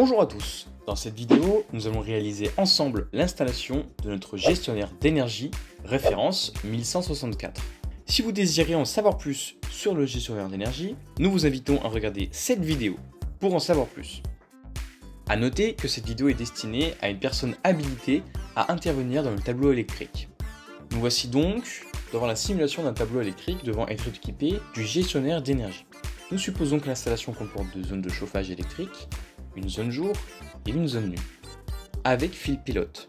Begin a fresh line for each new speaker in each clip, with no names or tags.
Bonjour à tous, dans cette vidéo, nous allons réaliser ensemble l'installation de notre gestionnaire d'énergie, référence 1164. Si vous désirez en savoir plus sur le gestionnaire d'énergie, nous vous invitons à regarder cette vidéo pour en savoir plus. A noter que cette vidéo est destinée à une personne habilitée à intervenir dans le tableau électrique. Nous voici donc devant la simulation d'un tableau électrique devant être équipé du gestionnaire d'énergie. Nous supposons que l'installation comporte deux zones de chauffage électrique, une zone jour et une zone nuit, avec fil pilote.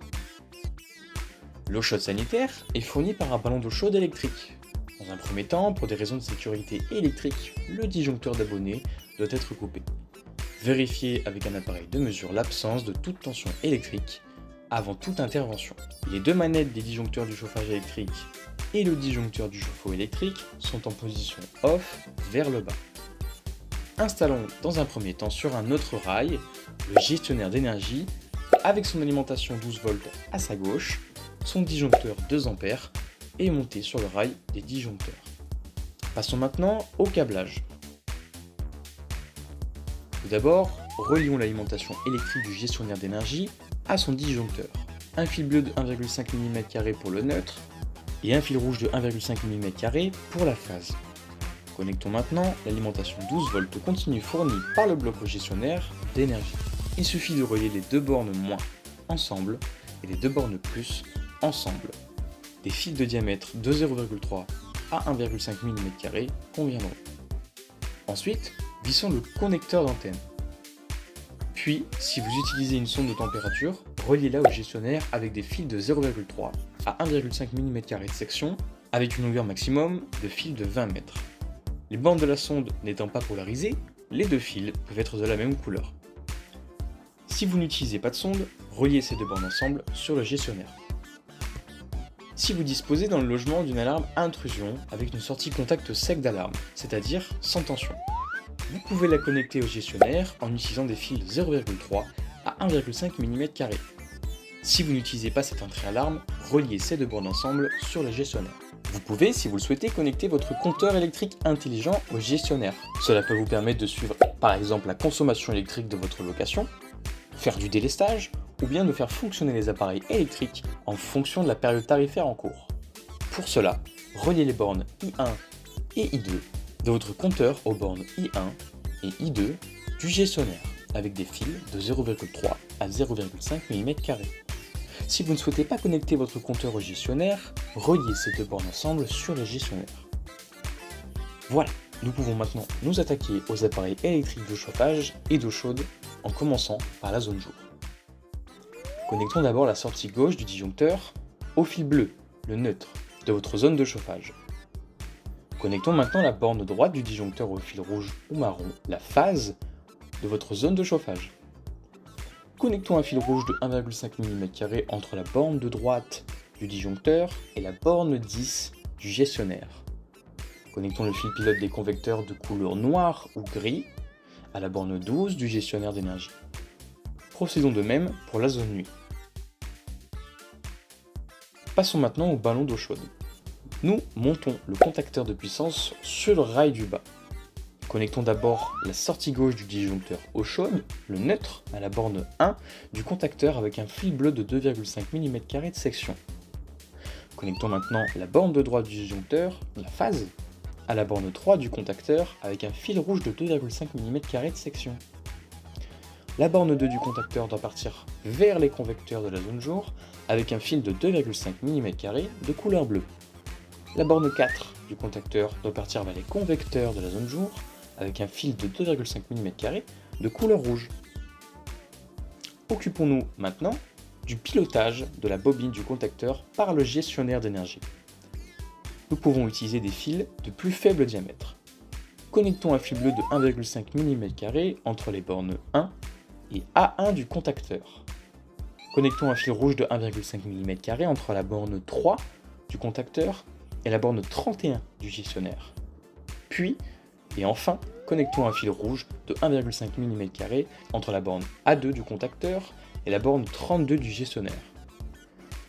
L'eau chaude sanitaire est fournie par un ballon d'eau chaude électrique. Dans un premier temps, pour des raisons de sécurité électrique, le disjoncteur d'abonné doit être coupé. Vérifiez avec un appareil de mesure l'absence de toute tension électrique avant toute intervention. Les deux manettes des disjoncteurs du chauffage électrique et le disjoncteur du chauffe-eau électrique sont en position off vers le bas. Installons dans un premier temps sur un autre rail le gestionnaire d'énergie avec son alimentation 12 volts à sa gauche, son disjoncteur 2 A et monté sur le rail des disjoncteurs. Passons maintenant au câblage. Tout d'abord, relions l'alimentation électrique du gestionnaire d'énergie à son disjoncteur. Un fil bleu de 1,5 mm pour le neutre et un fil rouge de 1,5 mm pour la phase. Connectons maintenant l'alimentation 12 volts continue fournie par le bloc au gestionnaire d'énergie. Il suffit de relier les deux bornes moins ensemble et les deux bornes plus ensemble. Des fils de diamètre de 0,3 à 1,5 mm conviendront. Ensuite, vissons le connecteur d'antenne. Puis, si vous utilisez une sonde de température, reliez-la au gestionnaire avec des fils de 0,3 à 1,5 mm de section avec une longueur maximum de fil de 20 mètres. Les bornes de la sonde n'étant pas polarisées, les deux fils peuvent être de la même couleur. Si vous n'utilisez pas de sonde, reliez ces deux bornes ensemble sur le gestionnaire. Si vous disposez dans le logement d'une alarme à intrusion avec une sortie contact sec d'alarme, c'est-à-dire sans tension, vous pouvez la connecter au gestionnaire en utilisant des fils de 0,3 à 1,5 mm. Si vous n'utilisez pas cette entrée alarme, reliez ces deux bornes ensemble sur le gestionnaire. Vous pouvez, si vous le souhaitez, connecter votre compteur électrique intelligent au gestionnaire. Cela peut vous permettre de suivre, par exemple, la consommation électrique de votre location, faire du délestage, ou bien de faire fonctionner les appareils électriques en fonction de la période tarifaire en cours. Pour cela, reliez les bornes I1 et I2 de votre compteur aux bornes I1 et I2 du gestionnaire, avec des fils de 0,3 à 0,5 mm. Si vous ne souhaitez pas connecter votre compteur au gestionnaire, reliez ces deux bornes ensemble sur le gestionnaire. Voilà, nous pouvons maintenant nous attaquer aux appareils électriques de chauffage et d'eau chaude en commençant par la zone jour. Connectons d'abord la sortie gauche du disjoncteur au fil bleu, le neutre, de votre zone de chauffage. Connectons maintenant la borne droite du disjoncteur au fil rouge ou marron, la phase de votre zone de chauffage. Connectons un fil rouge de 1,5 mm entre la borne de droite du disjoncteur et la borne 10 du gestionnaire. Connectons le fil pilote des convecteurs de couleur noire ou gris à la borne 12 du gestionnaire d'énergie. Procédons de même pour la zone nuit. Passons maintenant au ballon d'eau chaude. Nous montons le contacteur de puissance sur le rail du bas. Connectons d'abord la sortie gauche du disjoncteur eau chaude, le neutre, à la borne 1 du contacteur avec un fil bleu de 2,5 mm de section. Connectons maintenant la borne de droite du disjoncteur, la phase, à la borne 3 du contacteur avec un fil rouge de 2,5 mm de section. La borne 2 du contacteur doit partir vers les convecteurs de la zone jour avec un fil de 2,5 mm de couleur bleue. La borne 4 du contacteur doit partir vers les convecteurs de la zone jour avec un fil de 2,5 mm de couleur rouge. Occupons-nous maintenant du pilotage de la bobine du contacteur par le gestionnaire d'énergie. Nous pouvons utiliser des fils de plus faible diamètre. Connectons un fil bleu de 1,5 mm entre les bornes 1 et A1 du contacteur. Connectons un fil rouge de 1,5 mm entre la borne 3 du contacteur et la borne 31 du gestionnaire. Puis, et enfin, connectons un fil rouge de 1,5 mm entre la borne A2 du contacteur et la borne 32 du gestionnaire.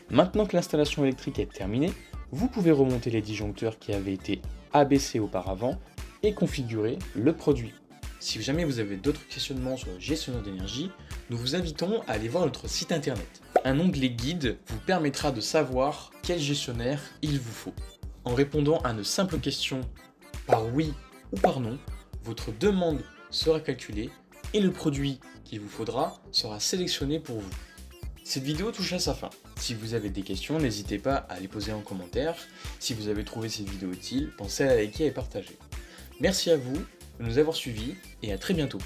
Maintenant que l'installation électrique est terminée, vous pouvez remonter les disjoncteurs qui avaient été abaissés auparavant et configurer le produit. Si jamais vous avez d'autres questionnements sur le gestionnaire d'énergie, nous vous invitons à aller voir notre site internet. Un onglet guide vous permettra de savoir quel gestionnaire il vous faut. En répondant à une simple question par oui ou par non, votre demande sera calculée et le produit qu'il vous faudra sera sélectionné pour vous. Cette vidéo touche à sa fin. Si vous avez des questions, n'hésitez pas à les poser en commentaire. Si vous avez trouvé cette vidéo utile, pensez à la liker et partager. Merci à vous de nous avoir suivis et à très bientôt.